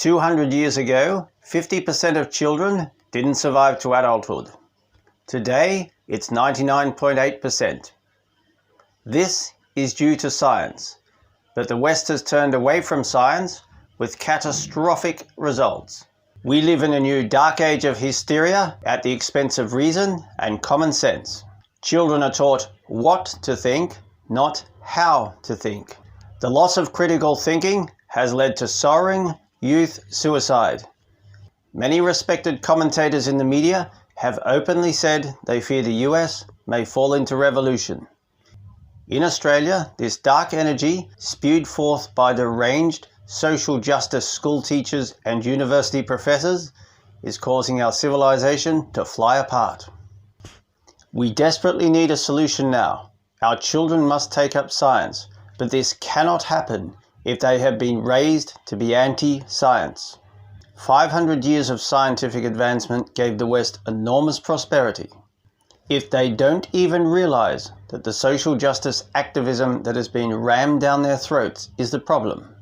200 years ago, 50% of children didn't survive to adulthood. Today, it's 99.8%. This is due to science, but the West has turned away from science with catastrophic results. We live in a new dark age of hysteria at the expense of reason and common sense. Children are taught what to think, not how to think. The loss of critical thinking has led to soaring youth suicide. Many respected commentators in the media have openly said they fear the US may fall into revolution. In Australia, this dark energy, spewed forth by deranged social justice school teachers and university professors, is causing our civilization to fly apart. We desperately need a solution now. Our children must take up science, but this cannot happen if they have been raised to be anti-science. 500 years of scientific advancement gave the West enormous prosperity. If they don't even realize that the social justice activism that has been rammed down their throats is the problem,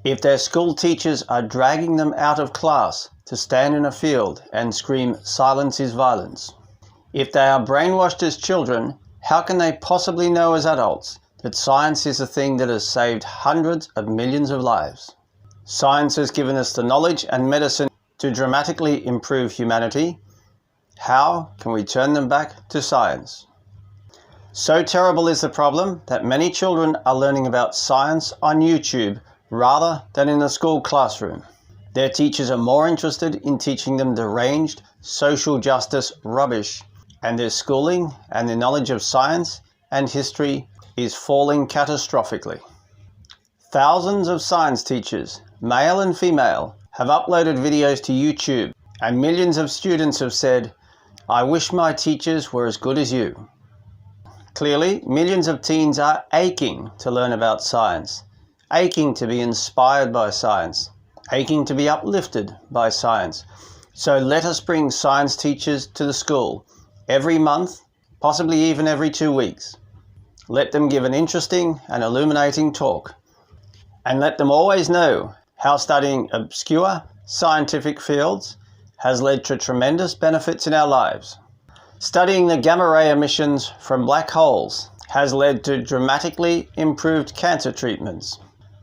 if their school teachers are dragging them out of class to stand in a field and scream "silence is violence," if they are brainwashed as children, how can they possibly know as adults that science is a thing that has saved hundreds of millions of lives? Science has given us the knowledge and medicine to dramatically improve humanity. How can we turn them back to science? So terrible is the problem that many children are learning about science on YouTube rather than in a school classroom. Their teachers are more interested in teaching them deranged social justice rubbish, and their schooling and their knowledge of science and history is falling catastrophically. Thousands of science teachers, male and female, have uploaded videos to YouTube, and millions of students have said, "I wish my teachers were as good as you." Clearly, millions of teens are aching to learn about science, aching to be inspired by science, aching to be uplifted by science. So let us bring science teachers to the school every month, possibly even every 2 weeks. Let them give an interesting and illuminating talk. And let them always know how studying obscure scientific fields has led to tremendous benefits in our lives. Studying the gamma ray emissions from black holes has led to dramatically improved cancer treatments.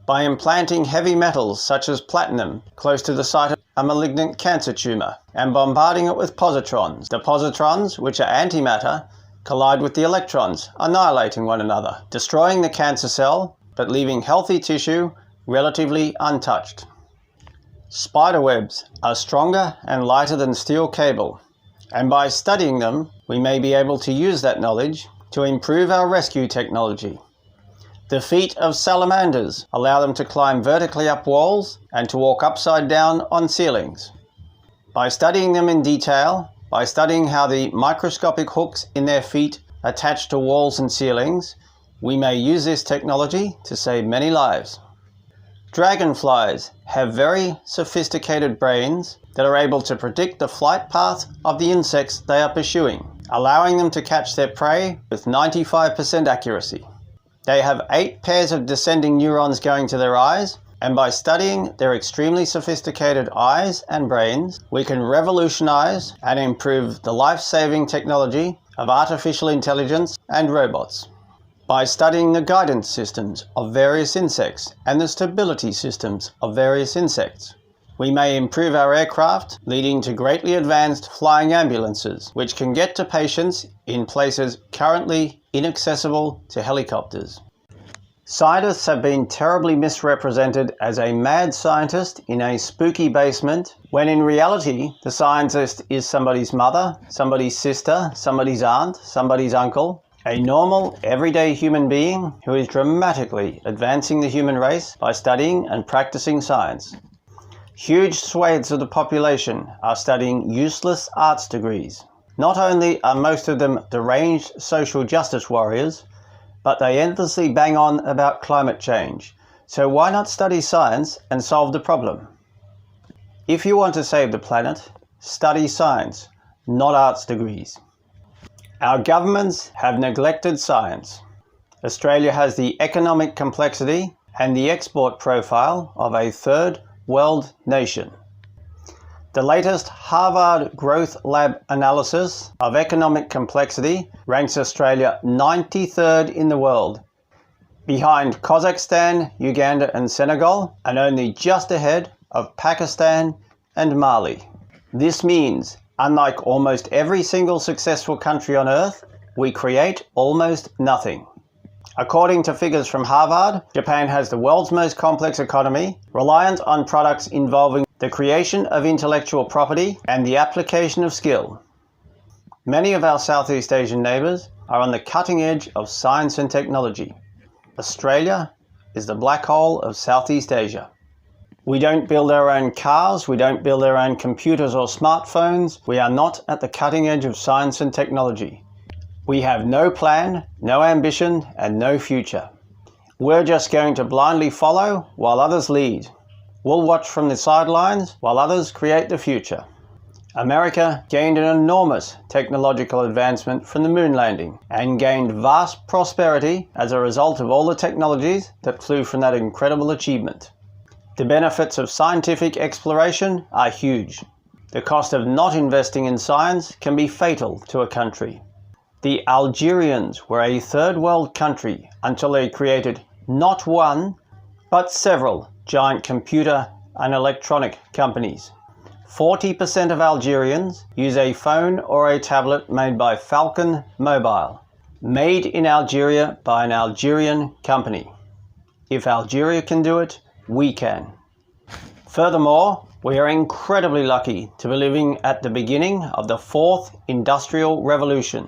By implanting heavy metals such as platinum close to the site of a malignant cancer tumor and bombarding it with positrons, the positrons, which are antimatter, collide with the electrons, annihilating one another, destroying the cancer cell, but leaving healthy tissue relatively untouched. Spiderwebs are stronger and lighter than steel cable, and by studying them, we may be able to use that knowledge to improve our rescue technology. The feet of salamanders allow them to climb vertically up walls and to walk upside down on ceilings. By studying them in detail, by studying how the microscopic hooks in their feet attach to walls and ceilings, we may use this technology to save many lives. Dragonflies have very sophisticated brains that are able to predict the flight path of the insects they are pursuing, allowing them to catch their prey with 95% accuracy. They have 8 pairs of descending neurons going to their eyes, and by studying their extremely sophisticated eyes and brains, we can revolutionize and improve the life-saving technology of artificial intelligence and robots. By studying the guidance systems of various insects and the stability systems of various insects, we may improve our aircraft, leading to greatly advanced flying ambulances, which can get to patients in places currently inaccessible to helicopters. Scientists have been terribly misrepresented as a mad scientist in a spooky basement, when in reality the scientist is somebody's mother, somebody's sister, somebody's aunt, somebody's uncle, a normal, everyday human being who is dramatically advancing the human race by studying and practicing science. Huge swathes of the population are studying useless arts degrees. Not only are most of them deranged social justice warriors, but they endlessly bang on about climate change. So why not study science and solve the problem? If you want to save the planet, study science, not arts degrees. Our governments have neglected science. Australia has the economic complexity and the export profile of a third world nation. The latest Harvard Growth Lab analysis of economic complexity ranks Australia 93rd in the world, behind Kazakhstan, Uganda and Senegal, and only just ahead of Pakistan and Mali. This means, unlike almost every single successful country on Earth, we create almost nothing. According to figures from Harvard, Japan has the world's most complex economy, reliant on products involving the creation of intellectual property and the application of skill. Many of our Southeast Asian neighbours are on the cutting edge of science and technology. Australia is the black hole of Southeast Asia. We don't build our own cars, we don't build our own computers or smartphones. We are not at the cutting edge of science and technology. We have no plan, no ambition, and no future. We're just going to blindly follow while others lead. We'll watch from the sidelines while others create the future. America gained an enormous technological advancement from the moon landing and gained vast prosperity as a result of all the technologies that flew from that incredible achievement. The benefits of scientific exploration are huge. The cost of not investing in science can be fatal to a country. The Algerians were a third world country until they created not one, but several giant computer and electronic companies. 40% of Algerians use a phone or a tablet made by Falcon Mobile, made in Algeria by an Algerian company. If Algeria can do it, we can. Furthermore, we are incredibly lucky to be living at the beginning of the fourth industrial revolution.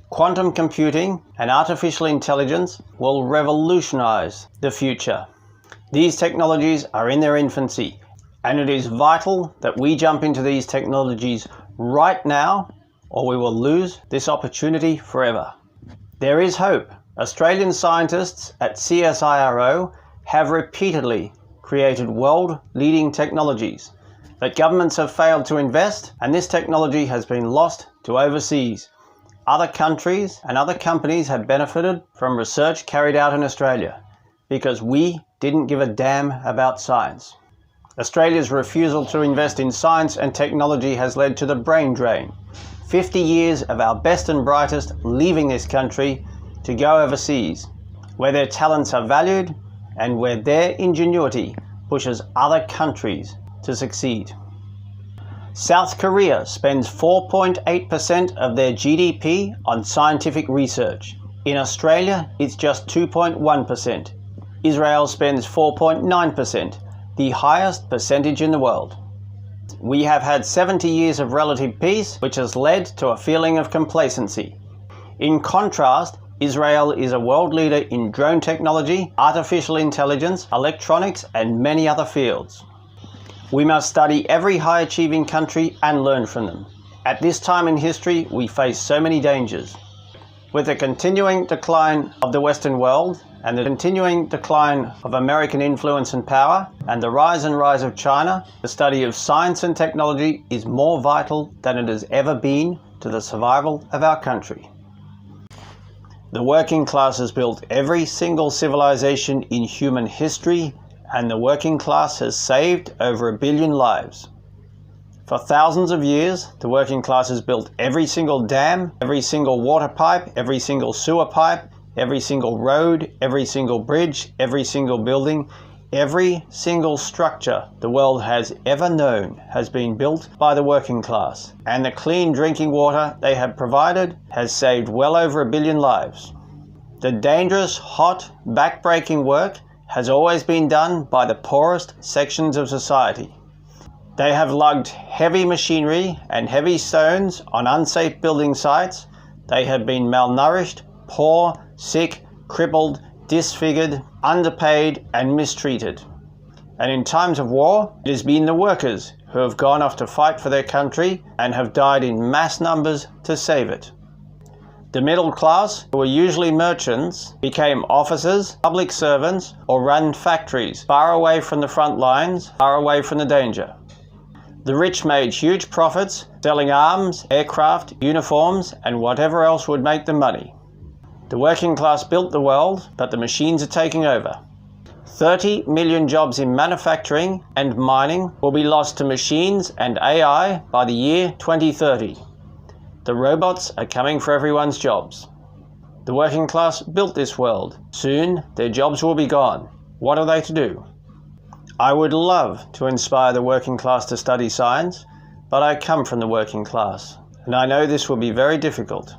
Quantum computing and artificial intelligence will revolutionize the future. These technologies are in their infancy, and it is vital that we jump into these technologies right now, or we will lose this opportunity forever. There is hope. Australian scientists at CSIRO have repeatedly created world-leading technologies that governments have failed to invest, and this technology has been lost to overseas. Other countries and other companies have benefited from research carried out in Australia because we didn't give a damn about science. Australia's refusal to invest in science and technology has led to the brain drain. 50 years of our best and brightest leaving this country to go overseas, where their talents are valued and where their ingenuity pushes other countries to succeed. South Korea spends 4.8% of their GDP on scientific research. In Australia, it's just 2.1%. Israel spends 4.9%, the highest percentage in the world. We have had 70 years of relative peace, which has led to a feeling of complacency. In contrast, Israel is a world leader in drone technology, artificial intelligence, electronics, and many other fields. We must study every high-achieving country and learn from them. At this time in history, we face so many dangers. With the continuing decline of the Western world and the continuing decline of American influence and power and the rise of China, the study of science and technology is more vital than it has ever been to the survival of our country. The working class has built every single civilization in human history, and the working class has saved over 1 billion lives. For thousands of years, the working class has built every single dam, every single water pipe, every single sewer pipe, every single road, every single bridge, every single building, every single structure the world has ever known has been built by the working class. And the clean drinking water they have provided has saved well over 1 billion lives. The dangerous, hot, back-breaking work has always been done by the poorest sections of society. They have lugged heavy machinery and heavy stones on unsafe building sites. They have been malnourished, poor, sick, crippled, disfigured, underpaid, and mistreated. And in times of war, it has been the workers who have gone off to fight for their country and have died in mass numbers to save it. The middle class, who were usually merchants, became officers, public servants, or ran factories far away from the front lines, far away from the danger. The rich made huge profits selling arms, aircraft, uniforms, and whatever else would make them money. The working class built the world, but the machines are taking over. 30 million jobs in manufacturing and mining will be lost to machines and AI by the year 2030. The robots are coming for everyone's jobs. The working class built this world. Soon, their jobs will be gone. What are they to do? I would love to inspire the working class to study science, but I come from the working class, and I know this will be very difficult.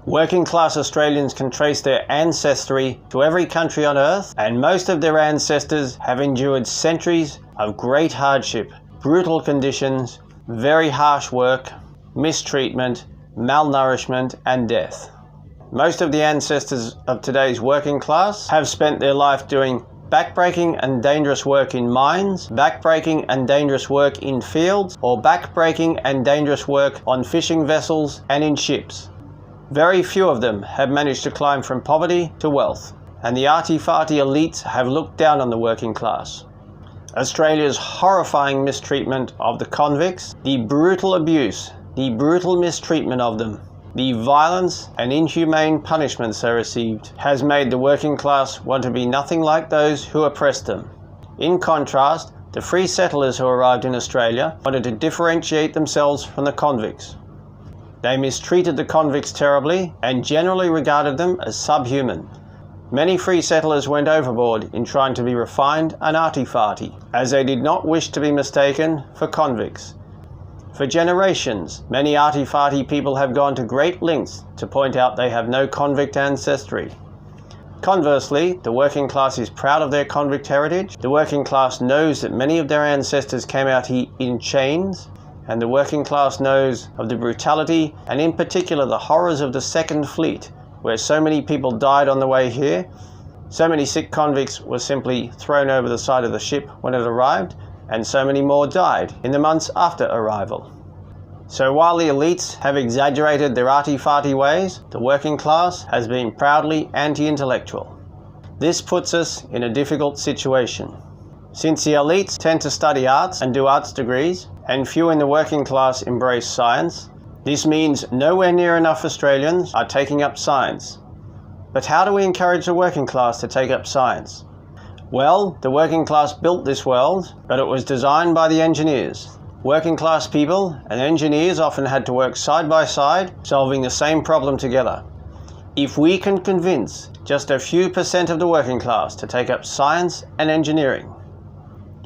Working class Australians can trace their ancestry to every country on earth, and most of their ancestors have endured centuries of great hardship, brutal conditions, very harsh work, mistreatment, malnourishment, and death. Most of the ancestors of today's working class have spent their life doing backbreaking and dangerous work in mines, backbreaking and dangerous work in fields, or backbreaking and dangerous work on fishing vessels and in ships. Very few of them have managed to climb from poverty to wealth, and the arty-farty elites have looked down on the working class. Australia's horrifying mistreatment of the convicts, the brutal abuse, the brutal mistreatment of them, the violence and inhumane punishments they received has made the working class want to be nothing like those who oppressed them. In contrast, the free settlers who arrived in Australia wanted to differentiate themselves from the convicts. They mistreated the convicts terribly and generally regarded them as subhuman. Many free settlers went overboard in trying to be refined and arty-farty, as they did not wish to be mistaken for convicts. For generations, many arty-farty people have gone to great lengths to point out they have no convict ancestry. Conversely, the working class is proud of their convict heritage. The working class knows that many of their ancestors came out here in chains, and the working class knows of the brutality and in particular the horrors of the Second Fleet, where so many people died on the way here. So many sick convicts were simply thrown over the side of the ship when it arrived, and so many more died in the months after arrival. So while the elites have exaggerated their arty-farty ways, the working class has been proudly anti-intellectual. This puts us in a difficult situation. Since the elites tend to study arts and do arts degrees, and few in the working class embrace science, this means nowhere near enough Australians are taking up science. But how do we encourage the working class to take up science? Well, the working class built this world, but it was designed by the engineers. Working class people and engineers often had to work side by side, solving the same problem together. If we can convince just a few % of the working class to take up science and engineering,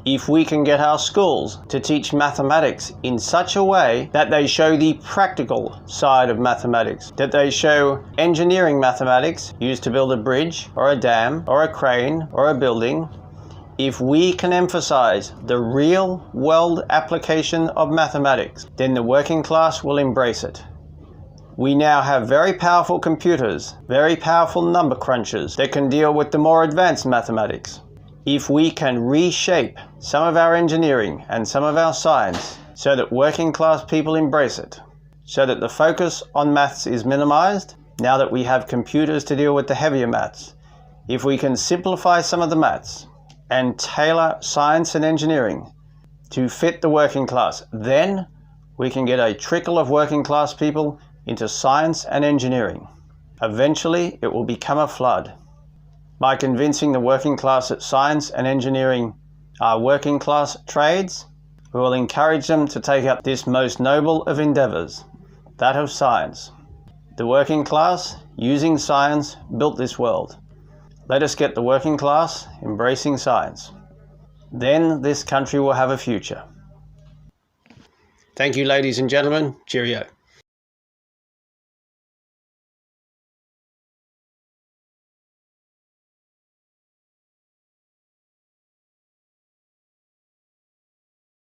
if we can get our schools to teach mathematics in such a way that they show the practical side of mathematics, that they show engineering mathematics used to build a bridge or a dam or a crane or a building, if we can emphasize the real world application of mathematics, then the working class will embrace it. We now have very powerful computers, very powerful number crunchers that can deal with the more advanced mathematics. If we can reshape some of our engineering and some of our science so that working class people embrace it, so that the focus on maths is minimized now that we have computers to deal with the heavier maths, if we can simplify some of the maths and tailor science and engineering to fit the working class, then we can get a trickle of working class people into science and engineering. Eventually, it will become a flood. By convincing the working class that science and engineering are working class trades, we will encourage them to take up this most noble of endeavors, that of science. The working class, using science, built this world. Let us get the working class embracing science. Then this country will have a future. Thank you, ladies and gentlemen. Cheerio.